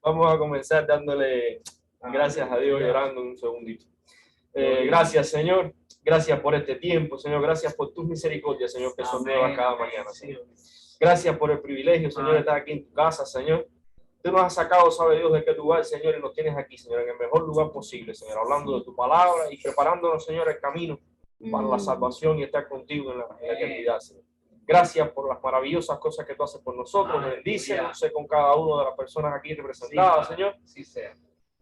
Vamos a comenzar dándole gracias a Dios y orando un segundito. Gracias, Señor. Gracias por este tiempo, Señor. Gracias por tus misericordias, Señor, que son nuevas cada mañana, Señor. Gracias por el privilegio, Señor, de estar aquí en tu casa, Señor. Tú nos has sacado, sabe Dios, de qué lugar, Señor, y nos tienes aquí, Señor, en el mejor lugar posible, Señor, hablando de tu palabra y preparándonos, Señor, el camino para la salvación y estar contigo en la eternidad, Señor. Gracias por las maravillosas cosas que tú haces por nosotros. Bendícenos, sé con cada una de las personas aquí representadas, Señor.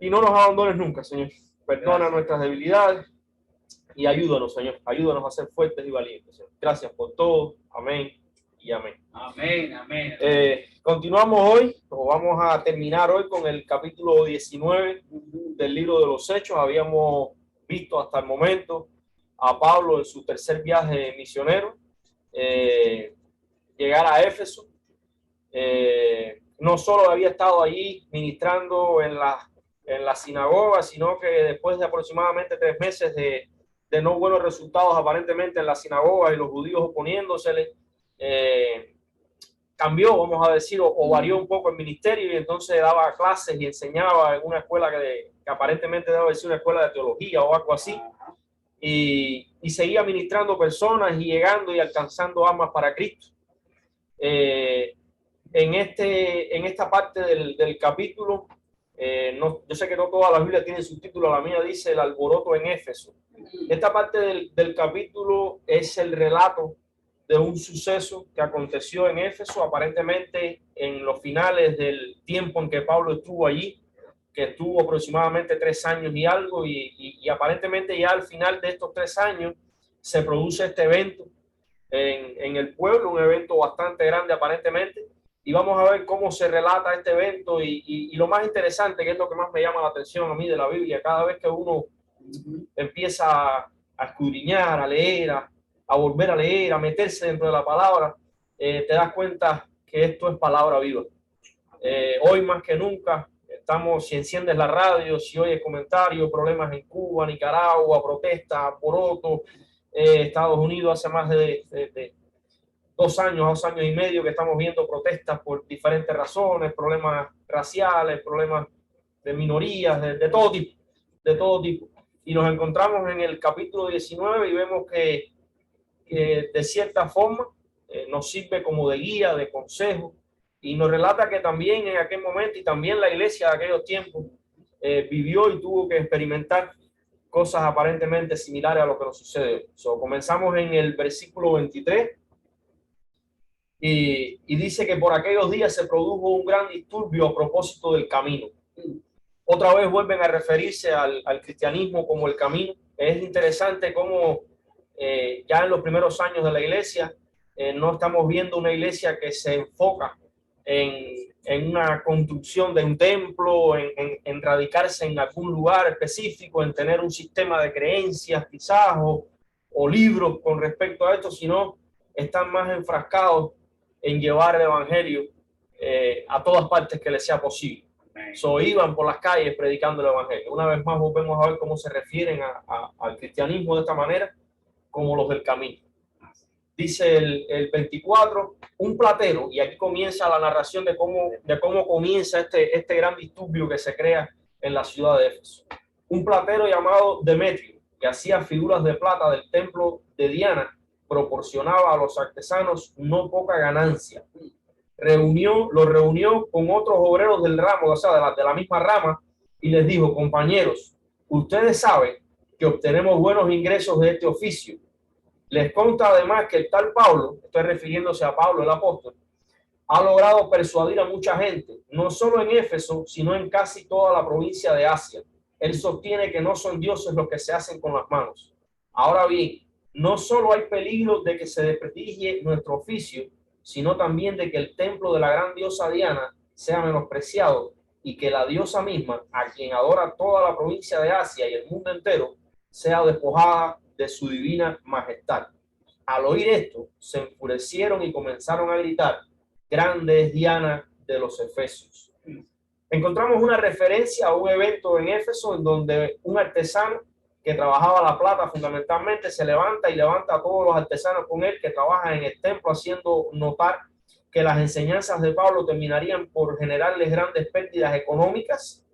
Y no nos abandones nunca, Señor. Perdona nuestras debilidades y ayúdanos, Señor. Ayúdanos a ser fuertes y valientes, Señor. Gracias por todo. Amén y amén. Amén, amén. Continuamos hoy, o vamos a terminar hoy con el capítulo 19 del libro de los Hechos. Habíamos visto hasta el momento a Pablo en su tercer viaje misionero, llegar a Éfeso. No solo había estado allí ministrando en la sinagoga, sino que después de aproximadamente 3 meses de no buenos resultados aparentemente en la sinagoga y los judíos oponiéndosele, cambió, vamos a decir, o varió un poco el ministerio, y entonces daba clases y enseñaba en una escuela que aparentemente debe ser una escuela de teología o algo así, y seguía ministrando personas y llegando y alcanzando almas para Cristo. En esta parte del capítulo, yo sé que no toda la Biblia tiene subtítulo, la mía dice el alboroto en Éfeso. Esta parte del capítulo es el relato de un suceso que aconteció en Éfeso, aparentemente en los finales del tiempo en que Pablo estuvo allí, que estuvo aproximadamente 3 años y algo, y aparentemente ya al final de estos 3 años se produce este evento en el pueblo, un evento bastante grande aparentemente, y vamos a ver cómo se relata este evento y lo más interesante, que es lo que más me llama la atención a mí de la Biblia, cada vez que uno empieza a escudriñar, a leer, a volver a leer, a meterse dentro de la palabra, te das cuenta que esto es palabra viva. Hoy más que nunca estamos, si enciendes la radio, si oyes comentarios, problemas en Cuba, Nicaragua, protestas, alboroto, Estados Unidos hace más de 2 años, 2 años y medio que estamos viendo protestas por diferentes razones, problemas raciales, problemas de minorías, de todo tipo, de todo tipo. Y nos encontramos en el capítulo 19 y vemos que de cierta forma nos sirve como de guía, de consejo, y nos relata que también en aquel momento y también la iglesia de aquellos tiempos vivió y tuvo que experimentar cosas aparentemente similares a lo que nos sucede. Comenzamos en el versículo 23 y dice que por aquellos días se produjo un gran disturbio a propósito del camino. Otra vez vuelven a referirse al cristianismo como el camino. Es interesante cómo ya en los primeros años de la iglesia no estamos viendo una iglesia que se enfoca en una construcción de un templo, en radicarse en algún lugar específico, en tener un sistema de creencias quizás o libros con respecto a esto, sino están más enfrascados en llevar el evangelio a todas partes que les sea posible. Iban por las calles predicando el evangelio. Una vez más volvemos a ver cómo se refieren al cristianismo de esta manera, como los del camino. Dice el 24, un platero, y aquí comienza la narración de cómo comienza este gran disturbio que se crea en la ciudad de Éfeso. Un platero llamado Demetrio, que hacía figuras de plata del templo de Diana, proporcionaba a los artesanos no poca ganancia. Lo reunió con otros obreros del ramo, o sea, de la misma rama, y les dijo: compañeros, ustedes saben que obtenemos buenos ingresos de este oficio. Les consta además que el tal Pablo, estoy refiriéndose a Pablo el apóstol, ha logrado persuadir a mucha gente, no solo en Éfeso, sino en casi toda la provincia de Asia. Él sostiene que no son dioses los que se hacen con las manos. Ahora bien, no solo hay peligro de que se desprestigie nuestro oficio, sino también de que el templo de la gran diosa Diana sea menospreciado y que la diosa misma, a quien adora toda la provincia de Asia y el mundo entero, sea despojada de su divina majestad. Al oír esto, se enfurecieron y comenzaron a gritar: grande es Diana de los Efesios. Encontramos una referencia a un evento en Éfeso en donde un artesano que trabajaba la plata fundamentalmente se levanta y levanta a todos los artesanos con él que trabajan en el templo, haciendo notar que las enseñanzas de Pablo terminarían por generarles grandes pérdidas económicas,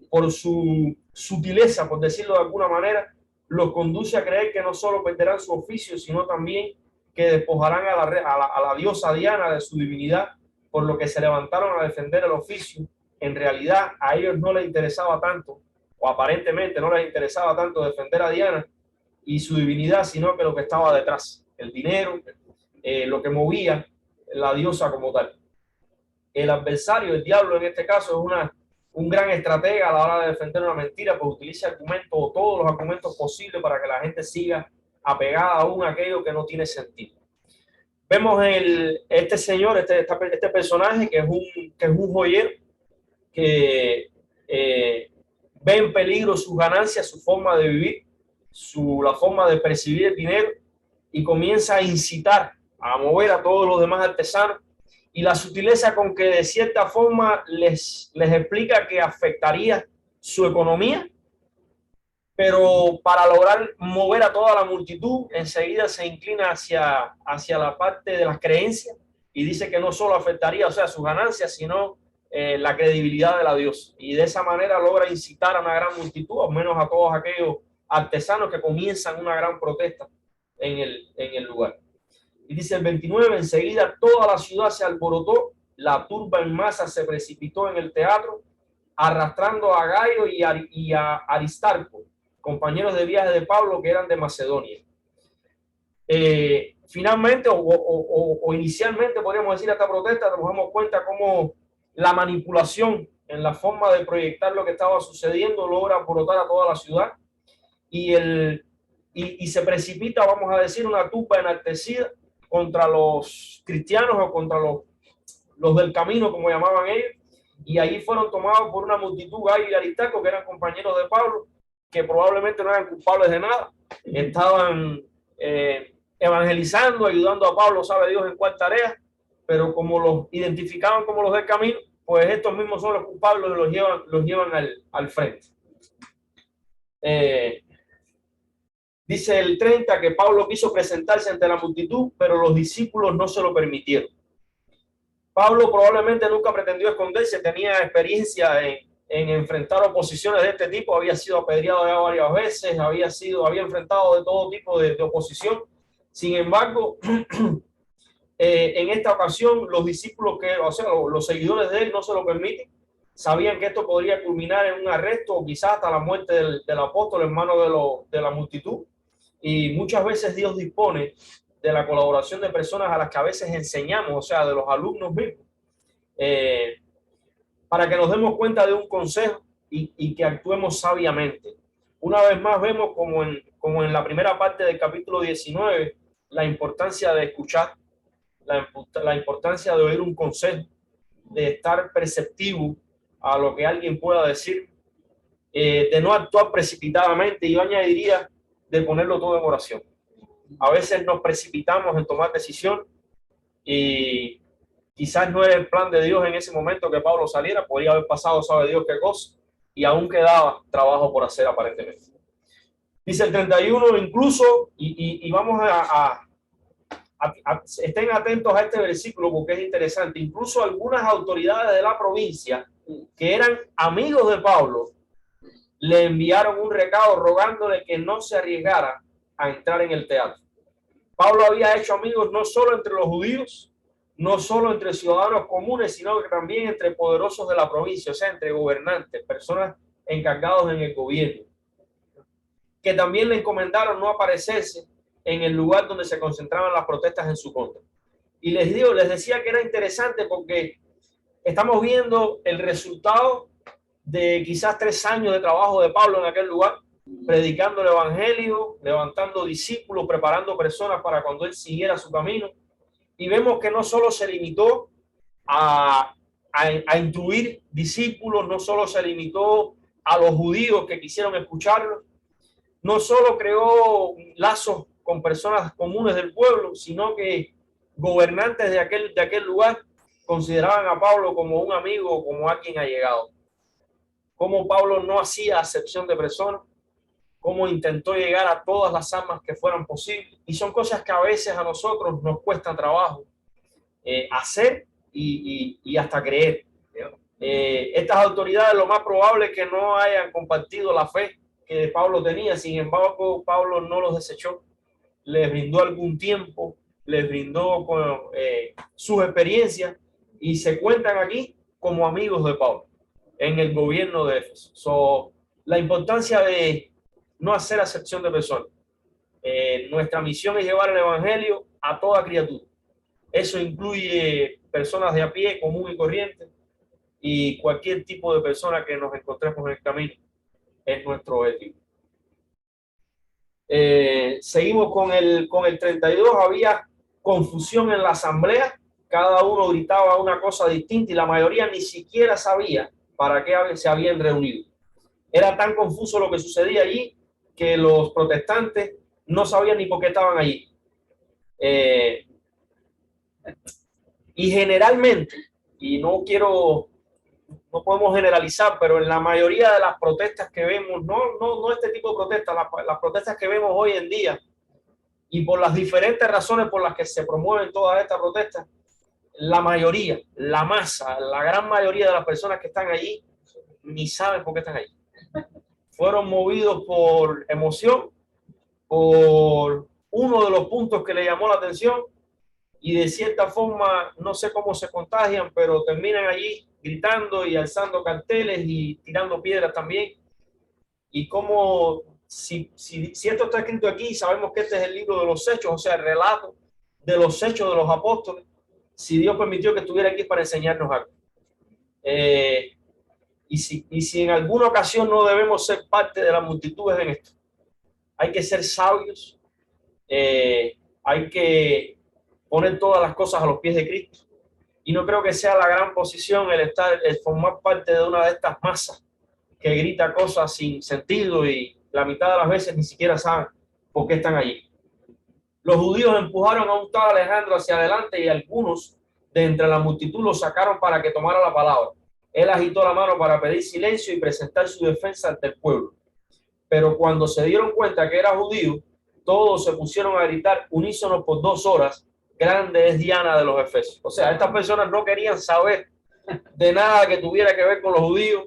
por su sutileza, por decirlo de alguna manera, los conduce a creer que no solo perderán su oficio, sino también que despojarán a la diosa Diana de su divinidad, por lo que se levantaron a defender el oficio. En realidad a ellos no les interesaba tanto, o aparentemente no les interesaba tanto defender a Diana y su divinidad, sino que lo que estaba detrás, el dinero, lo que movía la diosa como tal. El adversario, el diablo en este caso, es un gran estratega a la hora de defender una mentira, pues utiliza argumentos o todos los argumentos posibles para que la gente siga apegada aún a aquello que no tiene sentido. Vemos este señor, este personaje que es un joyero, que ve en peligro sus ganancias, su forma de vivir, la forma de percibir el dinero, y comienza a incitar, a mover a todos los demás artesanos, y la sutileza con que de cierta forma les explica que afectaría su economía, pero para lograr mover a toda la multitud, enseguida se inclina hacia la parte de las creencias y dice que no solo afectaría, o sea, sus ganancias, sino la credibilidad de la diosa. Y de esa manera logra incitar a una gran multitud, al menos a todos aquellos artesanos que comienzan una gran protesta en el lugar. Y dice el 29, enseguida toda la ciudad se alborotó, la turba en masa se precipitó en el teatro, arrastrando a Gayo y a Aristarco, compañeros de viaje de Pablo que eran de Macedonia. Finalmente o inicialmente podríamos decir esta protesta, nos damos cuenta cómo la manipulación en la forma de proyectar lo que estaba sucediendo logra alborotar a toda la ciudad y se precipita, vamos a decir, una turba enaltecida contra los cristianos o contra los del camino, como llamaban ellos, y ahí fueron tomados por una multitud, Gayo y Aristarco, que eran compañeros de Pablo, que probablemente no eran culpables de nada, estaban evangelizando, ayudando a Pablo, sabe Dios en cuál tarea, pero como los identificaban como los del camino, pues estos mismos son los culpables y los llevan al frente. Dice el 30 que Pablo quiso presentarse ante la multitud, pero los discípulos no se lo permitieron. Pablo probablemente nunca pretendió esconderse, tenía experiencia en enfrentar oposiciones de este tipo, había sido apedreado ya varias veces, había enfrentado de todo tipo de oposición. Sin embargo, en esta ocasión los discípulos, los seguidores de él no se lo permiten, sabían que esto podría culminar en un arresto o quizás hasta la muerte del apóstol en manos de la multitud. Y muchas veces Dios dispone de la colaboración de personas a las que a veces enseñamos, o sea, de los alumnos mismos, para que nos demos cuenta de un consejo y que actuemos sabiamente. Una vez más vemos como en la primera parte del capítulo 19 la importancia de escuchar, la importancia de oír un consejo, de estar perceptivo a lo que alguien pueda decir, de no actuar precipitadamente, y yo añadiría de ponerlo todo en oración. A veces nos precipitamos en tomar decisión y quizás no era el plan de Dios en ese momento que Pablo saliera, podría haber pasado, sabe Dios qué cosa, y aún quedaba trabajo por hacer aparentemente. Dice el 31, incluso, y vamos estén atentos a este versículo porque es interesante, incluso algunas autoridades de la provincia que eran amigos de Pablo le enviaron un recado rogándole que no se arriesgara a entrar en el teatro. Pablo había hecho amigos no solo entre los judíos, no solo entre ciudadanos comunes, sino que también entre poderosos de la provincia, o sea, entre gobernantes, personas encargados en el gobierno, que también le encomendaron no aparecerse en el lugar donde se concentraban las protestas en su contra. Y les decía que era interesante porque estamos viendo el resultado de quizás 3 años de trabajo de Pablo en aquel lugar, predicando el evangelio, levantando discípulos, preparando personas para cuando él siguiera su camino. Y vemos que no solo se limitó a instruir discípulos, no solo se limitó a los judíos que quisieron escucharlo, no solo creó lazos con personas comunes del pueblo, sino que gobernantes de aquel lugar consideraban a Pablo como un amigo, como alguien allegado. Como Pablo no hacía acepción de personas, cómo intentó llegar a todas las almas que fueran posibles. Y son cosas que a veces a nosotros nos cuesta trabajo hacer y hasta creer. Estas autoridades lo más probable es que no hayan compartido la fe que Pablo tenía. Sin embargo, Pablo no los desechó, les brindó algún tiempo, les brindó sus experiencias y se cuentan aquí como amigos de Pablo en el gobierno de Éfeso. La importancia de no hacer acepción de personas. Nuestra misión es llevar el evangelio a toda criatura. Eso incluye personas de a pie, común y corriente, y cualquier tipo de persona que nos encontremos en el camino. Es nuestro objetivo. Seguimos con el 32. Había confusión en la asamblea. Cada uno gritaba una cosa distinta y la mayoría ni siquiera sabía para qué se habían reunido. Era tan confuso lo que sucedía allí que los protestantes no sabían ni por qué estaban allí. Y generalmente, y no podemos generalizar, pero en la mayoría de las protestas que vemos, no este tipo de protestas, las protestas que vemos hoy en día, y por las diferentes razones por las que se promueven todas estas protestas, la mayoría, la masa, la gran mayoría de las personas que están allí ni saben por qué están allí. Fueron movidos por emoción, por uno de los puntos que le llamó la atención, y de cierta forma, no sé cómo se contagian, pero terminan allí gritando y alzando carteles y tirando piedras también. Y como si esto está escrito aquí, sabemos que este es el libro de los hechos, o sea, el relato de los hechos de los apóstoles, si Dios permitió que estuviera aquí para enseñarnos algo. Y si en alguna ocasión no debemos ser parte de las multitudes en esto, hay que ser sabios, hay que poner todas las cosas a los pies de Cristo. Y no creo que sea la gran posición el formar parte de una de estas masas que grita cosas sin sentido y la mitad de las veces ni siquiera saben por qué están allí. Los judíos empujaron a un tal Alejandro hacia adelante y algunos de entre la multitud lo sacaron para que tomara la palabra. Él agitó la mano para pedir silencio y presentar su defensa ante el pueblo. Pero cuando se dieron cuenta que era judío, todos se pusieron a gritar unísonos por 2 horas: grande es Diana de los Efesios. O sea, estas personas no querían saber de nada que tuviera que ver con los judíos,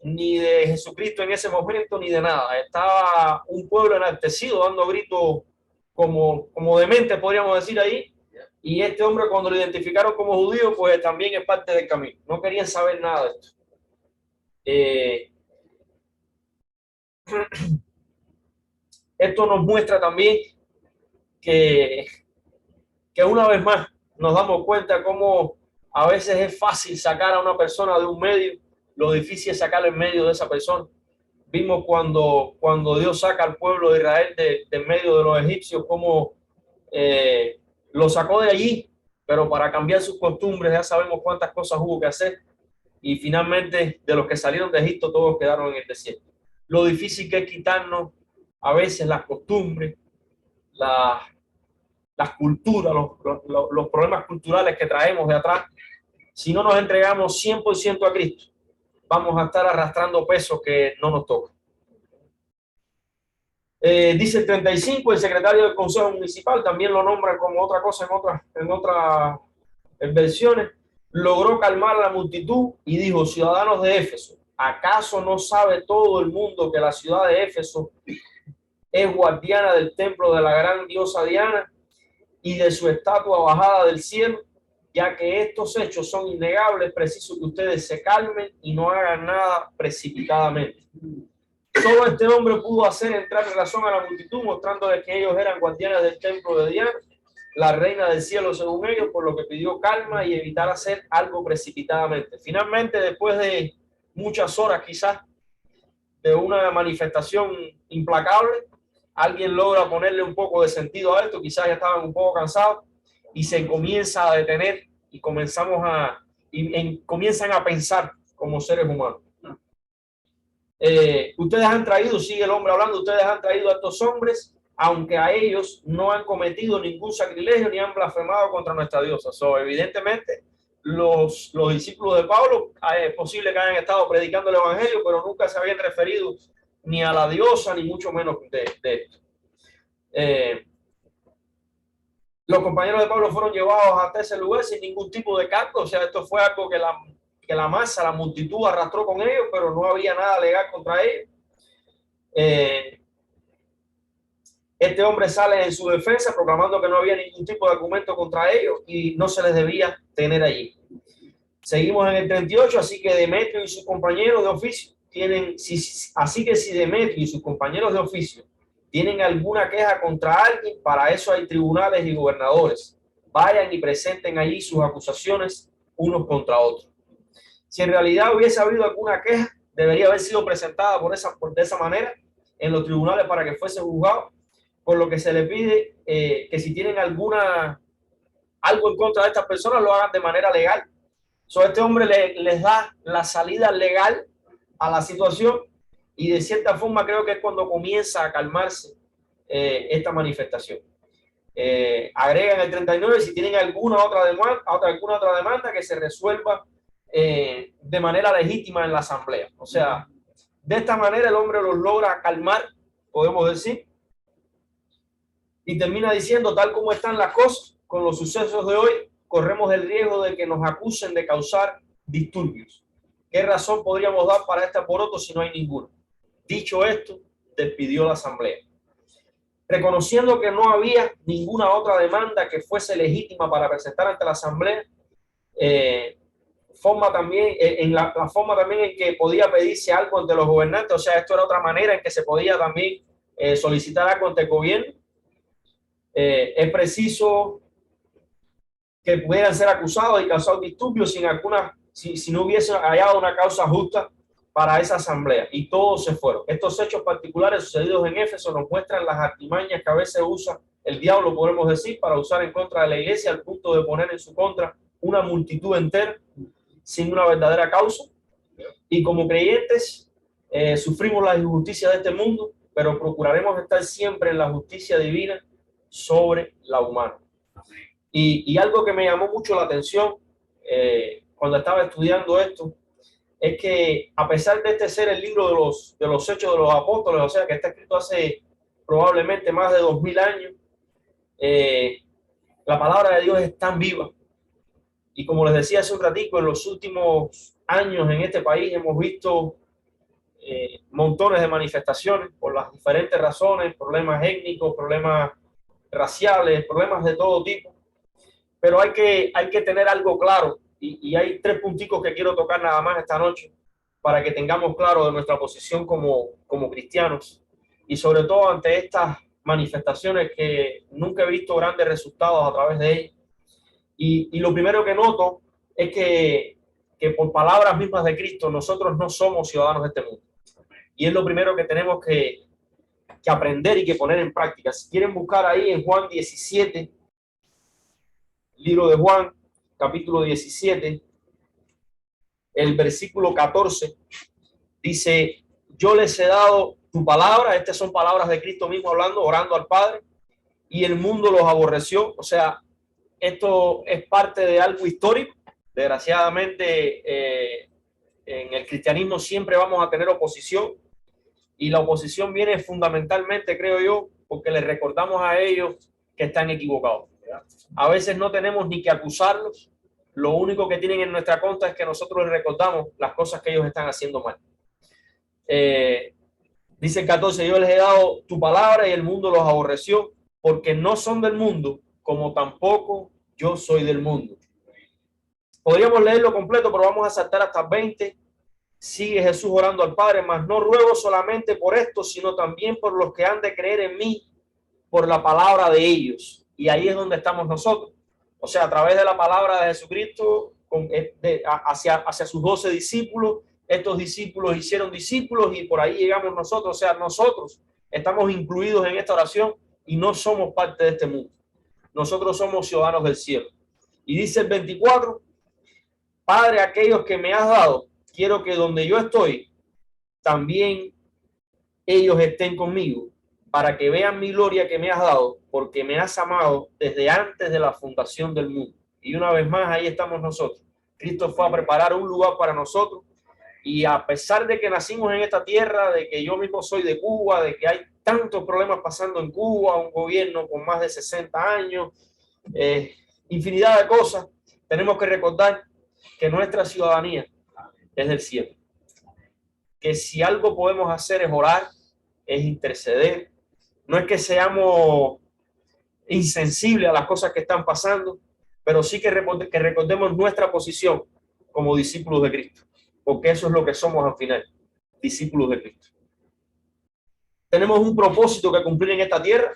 ni de Jesucristo en ese momento, ni de nada. Estaba un pueblo enaltecido dando gritos como demente, podríamos decir ahí. Y este hombre, cuando lo identificaron como judío, pues también es parte del camino. No querían saber nada de esto. Esto nos muestra también que una vez más nos damos cuenta cómo a veces es fácil sacar a una persona de un medio, lo difícil es sacarlo en medio de esa persona. Vimos cuando Dios saca al pueblo de Israel de medio de los egipcios, cómo lo sacó de allí, pero para cambiar sus costumbres ya sabemos cuántas cosas hubo que hacer, y finalmente de los que salieron de Egipto todos quedaron en el desierto. Lo difícil que es quitarnos a veces las costumbres, las culturas, los problemas culturales que traemos de atrás. Si no nos entregamos 100% a Cristo, vamos a estar arrastrando pesos que no nos tocan. Dice el 35, el secretario del Consejo Municipal, también lo nombran como otra cosa en otras versiones, logró calmar a la multitud y dijo: ciudadanos de Éfeso, ¿acaso no sabe todo el mundo que la ciudad de Éfeso es guardiana del templo de la gran diosa Diana y de su estatua bajada del cielo? Ya que estos hechos son innegables, preciso que ustedes se calmen y no hagan nada precipitadamente. Solo este hombre pudo hacer entrar en razón a la multitud, mostrándoles que ellos eran guardianes del templo de Diana, la reina del cielo según ellos, por lo que pidió calma y evitar hacer algo precipitadamente. Finalmente, después de muchas horas quizás de una manifestación implacable, alguien logra ponerle un poco de sentido a esto, quizás ya estaban un poco cansados, y se comienza a detener y comienzan a pensar como seres humanos. Ustedes han traído, sigue el hombre hablando, ustedes han traído a estos hombres, aunque a ellos no han cometido ningún sacrilegio ni han blasfemado contra nuestra diosa. Evidentemente, los discípulos de Pablo, es posible que hayan estado predicando el evangelio, pero nunca se habían referido ni a la diosa, ni mucho menos de esto. Los compañeros de Pablo fueron llevados hasta ese lugar sin ningún tipo de cargo. O sea, esto fue algo que la masa, la multitud arrastró con ellos, pero no había nada legal contra ellos. Este hombre sale en su defensa proclamando que no había ningún tipo de argumento contra ellos y no se les debía tener allí. Seguimos en el 38, así que Demetrio y sus compañeros de oficio si Demetrio y sus compañeros de oficio tienen alguna queja contra alguien, para eso hay tribunales y gobernadores. Vayan y presenten allí sus acusaciones unos contra otros. Si en realidad hubiese habido alguna queja, debería haber sido presentada de esa manera en los tribunales para que fuese juzgado, por lo que se le pide que si tienen algo en contra de estas personas, lo hagan de manera legal. Este hombre les da la salida legal a la situación y de cierta forma creo que es cuando comienza a calmarse esta manifestación. Agregan el 39, si tienen alguna otra demanda que se resuelva de manera legítima en la asamblea. O sea, de esta manera el hombre los logra calmar, podemos decir, y termina diciendo: tal como están las cosas con los sucesos de hoy, corremos el riesgo de que nos acusen de causar disturbios. ¿Qué razón podríamos dar para este alboroto si no hay ninguno? Dicho esto, despidió la asamblea. Reconociendo que no había ninguna otra demanda que fuese legítima para presentar ante la asamblea, forma también en que podía pedirse algo ante los gobernantes. O sea, esto era otra manera en que se podía también solicitar algo ante el gobierno. Es preciso que pudieran ser acusados y causar disturbios si no hubiese hallado una causa justa para esa asamblea, y todos se fueron. Estos hechos particulares sucedidos en Éfeso nos muestran las artimañas que a veces usa el diablo, podemos decir, para usar en contra de la iglesia, al punto de poner en su contra una multitud entera sin una verdadera causa. Y como creyentes sufrimos la injusticia de este mundo, pero procuraremos estar siempre en la justicia divina sobre la humana. Y algo que me llamó mucho la atención cuando estaba estudiando esto es que, a pesar de este ser el libro de los Hechos de los Apóstoles, o sea que está escrito hace probablemente más de 2000 años, la palabra de Dios es tan viva. Y como les decía hace un ratico, en los últimos años en este país hemos visto montones de manifestaciones por las diferentes razones, problemas étnicos, problemas raciales, problemas de todo tipo. Pero hay que tener algo claro, y hay 3 punticos que quiero tocar nada más esta noche para que tengamos claro de nuestra posición como cristianos, y sobre todo ante estas manifestaciones que nunca he visto grandes resultados a través de ellas. Y lo primero que noto es que por palabras mismas de Cristo, nosotros no somos ciudadanos de este mundo. Y es lo primero que tenemos que aprender y que poner en práctica. Si quieren buscar ahí en Juan 17, libro de Juan, capítulo 17, el versículo 14, dice: yo les he dado tu palabra. Estas son palabras de Cristo mismo hablando, orando al Padre, y el mundo los aborreció. O sea, esto es parte de algo histórico. Desgraciadamente, en el cristianismo siempre vamos a tener oposición, y la oposición viene fundamentalmente, creo yo, porque les recordamos a ellos que están equivocados. A veces no tenemos ni que acusarlos, lo único que tienen en nuestra contra es que nosotros les recordamos las cosas que ellos están haciendo mal. Dice el 14: yo les he dado tu palabra y el mundo los aborreció, porque no son del mundo, como tampoco yo soy del mundo. Podríamos leerlo completo, pero vamos a saltar hasta 20. Sigue Jesús orando al Padre: mas no ruego solamente por esto, sino también por los que han de creer en mí por la palabra de ellos. Y ahí es donde estamos nosotros. O sea, a través de la palabra de Jesucristo hacia sus 12 discípulos. Estos discípulos hicieron discípulos y por ahí llegamos nosotros. O sea, nosotros estamos incluidos en esta oración y no somos parte de este mundo. Nosotros somos ciudadanos del cielo. Y dice el 24: Padre, aquellos que me has dado, quiero que donde yo estoy, también ellos estén conmigo, para que vean mi gloria que me has dado, porque me has amado desde antes de la fundación del mundo. Y una vez más, ahí estamos nosotros. Cristo fue a preparar un lugar para nosotros, y a pesar de que nacimos en esta tierra, de que yo mismo soy de Cuba, de que hay tantos problemas pasando en Cuba, un gobierno con más de 60 años, infinidad de cosas. Tenemos que recordar que nuestra ciudadanía es del cielo. Que si algo podemos hacer es orar, es interceder. No es que seamos insensibles a las cosas que están pasando, pero sí que recordemos nuestra posición como discípulos de Cristo, porque eso es lo que somos al final, discípulos de Cristo. Tenemos un propósito que cumplir en esta tierra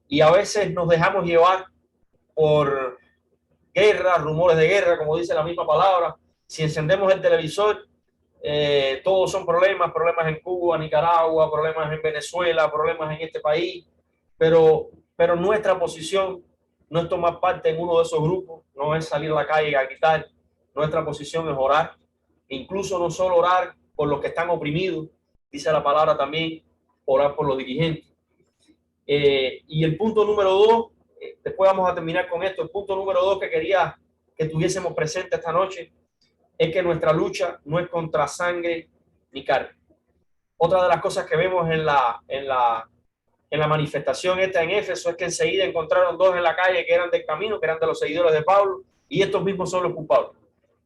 y a veces nos dejamos llevar por guerra, rumores de guerra, como dice la misma palabra. Si encendemos el televisor, todos son problemas en Cuba, Nicaragua, problemas en Venezuela, problemas en este país, pero nuestra posición no es tomar parte en uno de esos grupos, no es salir a la calle a gritar. Nuestra posición es orar, incluso no solo orar por los que están oprimidos, dice la palabra también, orar por los dirigentes. Y el punto número 2, después vamos a terminar con esto, el punto número 2 que quería que tuviésemos presente esta noche es que nuestra lucha no es contra sangre ni carne. Otra de las cosas que vemos en la manifestación esta en Éfeso es que enseguida encontraron dos en la calle que eran del camino, que eran de los seguidores de Pablo, y estos mismos son los culpables.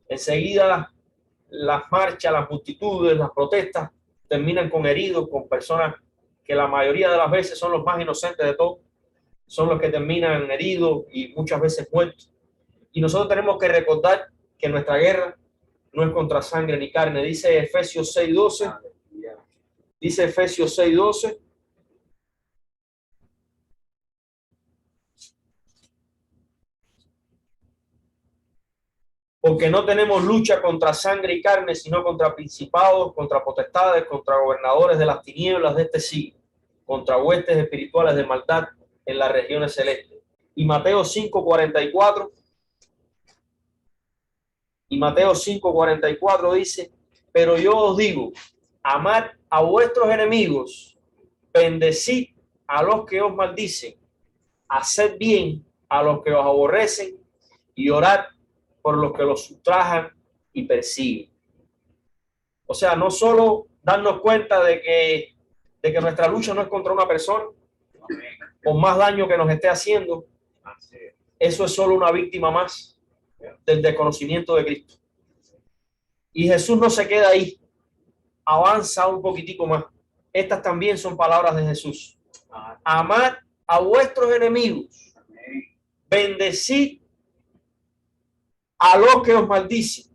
Enseguida las marchas, las multitudes, las protestas terminan con heridos, con personas que la mayoría de las veces son los más inocentes de todos, son los que terminan heridos y muchas veces muertos. Y nosotros tenemos que recordar que nuestra guerra no es contra sangre ni carne. Dice Efesios 6:12. Dice Efesios 6:12. Porque no tenemos lucha contra sangre y carne, sino contra principados, contra potestades, contra gobernadores de las tinieblas de este siglo, contra huestes espirituales de maldad en las regiones celestes. Y Mateo 5:44. Y Mateo 5:44 dice, pero yo os digo, amad a vuestros enemigos, bendecid a los que os maldicen, haced bien a los que os aborrecen y orad por los que los ultrajan y persiguen. O sea, no solo darnos cuenta de que nuestra lucha no es contra una persona, por más daño que nos esté haciendo, eso es solo una víctima más del desconocimiento de Cristo. Y Jesús no se queda ahí, avanza un poquitico más. Estas también son palabras de Jesús. Amad a vuestros enemigos, bendecid a los que os maldicen,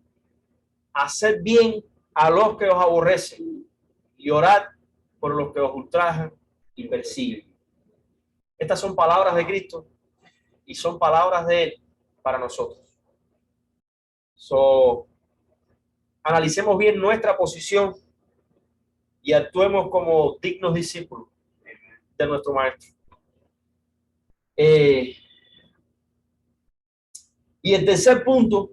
haced bien a los que os aborrecen y orad por los que os ultrajan y persiguen. Estas son palabras de Cristo y son palabras de Él para nosotros. Analicemos bien nuestra posición y actuemos como dignos discípulos de nuestro Maestro. Y el tercer punto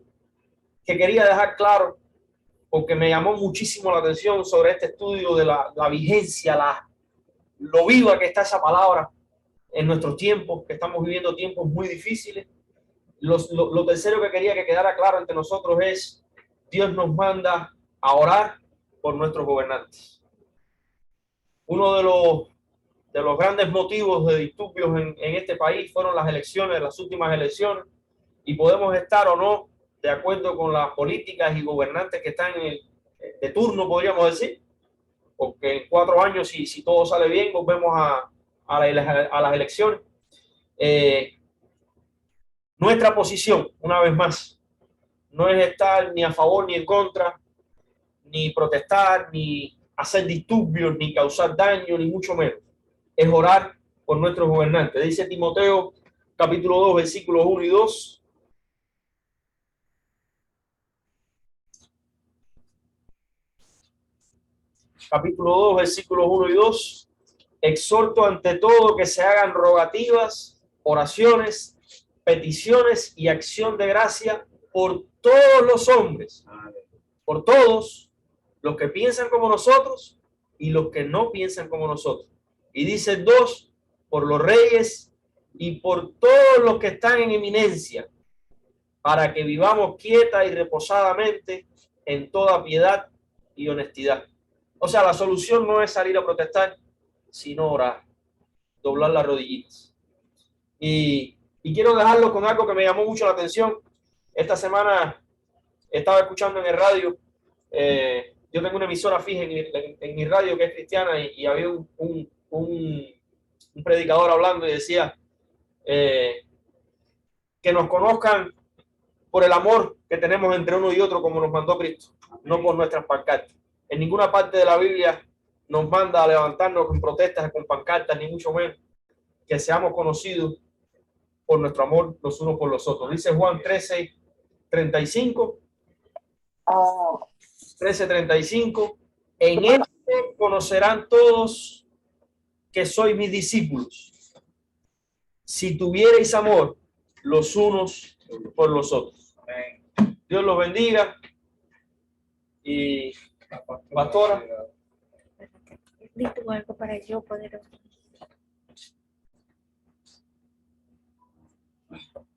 que quería dejar claro, porque me llamó muchísimo la atención sobre este estudio de la vigencia, lo viva que está esa palabra en nuestros tiempos, que estamos viviendo tiempos muy difíciles. Lo tercero que quería que quedara claro entre nosotros es, Dios nos manda a orar por nuestros gobernantes. Uno de los grandes motivos de disturbios en este país fueron las elecciones, las últimas elecciones, y podemos estar o no de acuerdo con las políticas y gobernantes que están de turno, podríamos decir, porque en 4 años, si todo sale bien, volvemos a las elecciones. Nuestra posición, una vez más, no es estar ni a favor ni en contra, ni protestar, ni hacer disturbios, ni causar daño, ni mucho menos. Es orar por nuestros gobernantes. Dice Timoteo, capítulo 2, versículos 1 y 2. Capítulo 2, versículos 1 y 2. Exhorto ante todo que se hagan rogativas, oraciones, peticiones y acción de gracia por todos los hombres, por todos los que piensan como nosotros y los que no piensan como nosotros. Y dice 2, por los reyes y por todos los que están en eminencia, para que vivamos quieta y reposadamente en toda piedad y honestidad. O sea, la solución no es salir a protestar, sino orar, doblar las rodillitas. Y Y quiero dejarlo con algo que me llamó mucho la atención. Esta semana estaba escuchando en el radio. Yo tengo una emisora fija en mi radio que es cristiana y había un predicador hablando y decía que nos conozcan por el amor que tenemos entre uno y otro como nos mandó Cristo, no por nuestras pancartas. En ninguna parte de la Biblia nos manda a levantarnos con protestas, con pancartas, ni mucho menos. Que seamos conocidos por nuestro amor los unos por los otros. Dice Juan 13:35. 13:35. En esto conocerán todos que sois mis discípulos, si tuvierais amor los unos por los otros. Dios los bendiga. Y pastora. Dito algo para yo poder